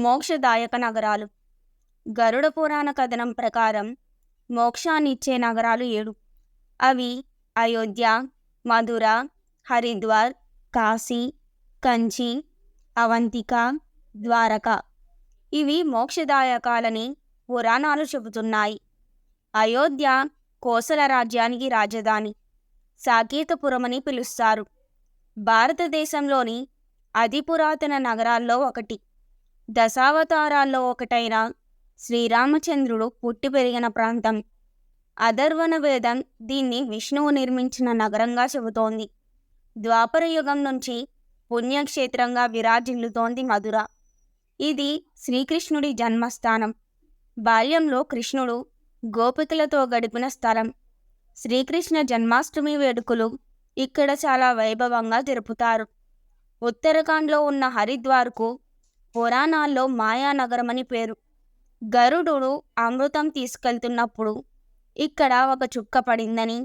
మోక్షదాయక నగరాలు. గరుడ పురాణ కథనం ప్రకారం మోక్షాన్నిచ్చే నగరాలు 7. అవి అయోధ్య, మధుర, హరిద్వార్, కాశీ, కంచి, అవంతిక, ద్వారక. ఇవి మోక్షదాయకాలని పురాణాలు చెబుతున్నాయి. అయోధ్య కోసల రాజ్యానికి రాజధాని. సాకేతపురమని పిలుస్తారు. భారతదేశంలోని అతి పురాతన నగరాల్లో ఒకటి. దశావతారాల్లో ఒకటైన శ్రీరామచంద్రుడు పుట్టి పెరిగిన ప్రాంతం. అథర్వణ వేదం దీన్ని విష్ణువు నిర్మించిన నగరంగా చెబుతోంది. ద్వాపర యుగం నుంచి పుణ్యక్షేత్రంగా విరాజిల్లుతోంది మధుర. ఇది శ్రీకృష్ణుడి జన్మస్థానం. బాల్యంలో కృష్ణుడు గోపికలతో గడిపిన స్థలం. శ్రీకృష్ణ జన్మాష్టమి వేడుకలు ఇక్కడ చాలా వైభవంగా జరుపుతారు. ఉత్తరాఖండ్లో ఉన్న హరిద్వార్కు పురాణాల్లో మాయానగరమని పేరు. గరుడు అమృతం తీసుకెళ్తున్నప్పుడు ఇక్కడ ఒక చుక్క పడిందని,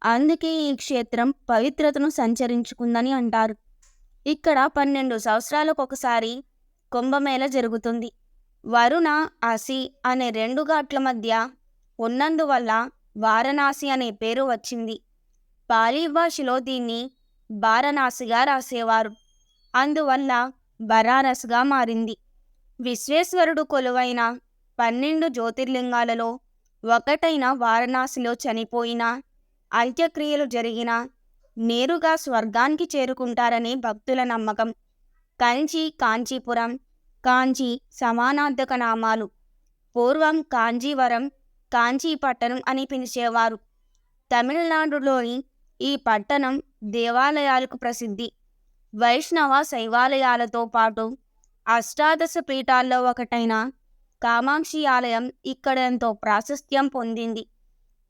అందుకే ఈ క్షేత్రం పవిత్రతను సంచరించుకుందని అంటారు. ఇక్కడ 12 సంవత్సరాలకు ఒకసారి కుంభమేళ జరుగుతుంది. వరుణ, అసి అనే 2 ఘాట్ల మధ్య ఉన్నందువల్ల వారణాసి అనే పేరు వచ్చింది. పాలీ భాషలో దీన్ని వారణాసిగా రాసేవారు. అందువల్ల బనారస్గా మారింది. విశ్వేశ్వరుడు కొలువైన 12 జ్యోతిర్లింగాలలో ఒకటైన వారణాసిలో చనిపోయిన, అంత్యక్రియలు జరిగిన నేరుగా స్వర్గానికి చేరుకుంటారని భక్తుల నమ్మకం. కంచి, కాంచీపురం, కాంచి సమానార్థక నామాలు. పూర్వం కాంజీవరం, కాంచీపట్టణం అని పిలిచేవారు. తమిళనాడులోని ఈ పట్టణం దేవాలయాలకు ప్రసిద్ధి. వైష్ణవ శైవాలయాలతో పాటు అష్టాదశ పీఠాల్లో ఒకటైన కామాక్షి ఆలయం ఇక్కడ ఎంతో ప్రాశస్త్యం పొందింది.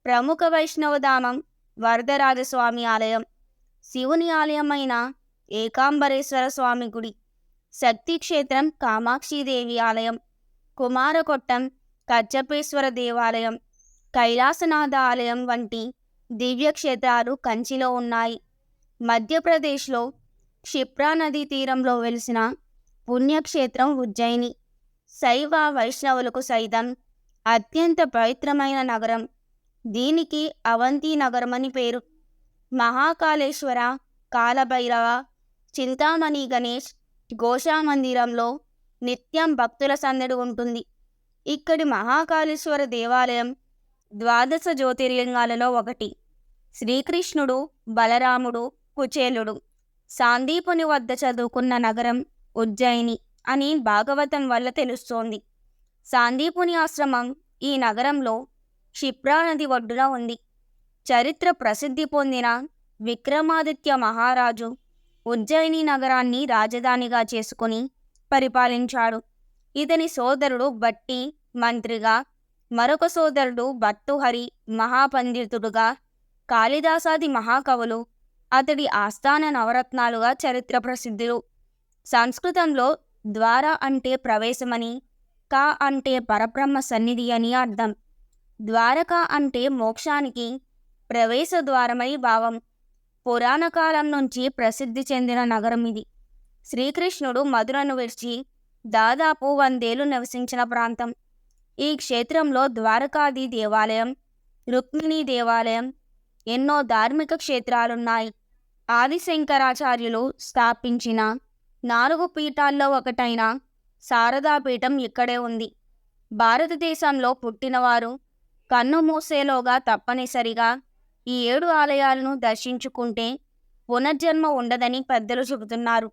ప్రముఖ వైష్ణవధామం వరదరాజస్వామి ఆలయం, శివుని ఆలయమైన ఏకాంబరేశ్వర స్వామి గుడి, శక్తి క్షేత్రం కామాక్షిదేవి ఆలయం, కుమారకొట్టం కచ్చపేశ్వర దేవాలయం, కైలాసనాథ ఆలయం వంటి దివ్యక్షేత్రాలు కంచిలో ఉన్నాయి. మధ్యప్రదేశ్లో క్షిప్రా నదీ తీరంలో వెలిసిన పుణ్యక్షేత్రం ఉజ్జయిని. శైవ వైష్ణవులకు సైతం అత్యంత పవిత్రమైన నగరం. దీనికి అవంతి నగరమని పేరు. మహాకాళేశ్వర, కాలభైరవ, చింతామణి గణేష్ గోషా మందిరంలో నిత్యం భక్తుల సందడి ఉంటుంది. ఇక్కడి మహాకాళేశ్వర దేవాలయం 12 జ్యోతిర్లింగాలలో ఒకటి. శ్రీకృష్ణుడు, బలరాముడు, కుచేలుడు సాందీపుని వద్ద చదువుకున్న నగరం ఉజ్జయిని అని భాగవతం వల్ల తెలుస్తోంది. సాందీపుని ఆశ్రమం ఈ నగరంలో క్షిప్రా నది ఒడ్డున ఉంది. చరిత్ర ప్రసిద్ధి పొందిన విక్రమాదిత్య మహారాజు ఉజ్జయిని నగరాన్ని రాజధానిగా చేసుకుని పరిపాలించాడు. ఇతని సోదరుడు భట్టి మంత్రిగా, మరొక సోదరుడు భర్తృహరి మహాపండితుడుగా, కాళిదాసాది మహాకవులు అతడి ఆస్థాన నవరత్నాలుగా చరిత్ర ప్రసిద్ధులు. సంస్కృతంలో ద్వార అంటే ప్రవేశమని, కా అంటే పరబ్రహ్మ సన్నిధి అని అర్థం. ద్వారక అంటే మోక్షానికి ప్రవేశ ద్వారమని భావం. పురాణ కాలం నుంచి ప్రసిద్ధి చెందిన నగరం ఇది. శ్రీకృష్ణుడు మధురను విడిచి దాదాపు 100 ఏళ్లు నివసించిన ప్రాంతం. ఈ క్షేత్రంలో ద్వారకాది దేవాలయం, రుక్మిణీ దేవాలయం, ఎన్నో ధార్మిక క్షేత్రాలున్నాయి. ఆదిశంకరాచార్యులు స్థాపించిన 4 పీఠాల్లో ఒకటైన శారదాపీఠం ఇక్కడే ఉంది. భారతదేశంలో పుట్టినవారు కన్ను మూసేలోగా తప్పనిసరిగా ఈ 7 ఆలయాలను దర్శించుకుంటే పునర్జన్మ ఉండదని పెద్దలు చెబుతున్నారు.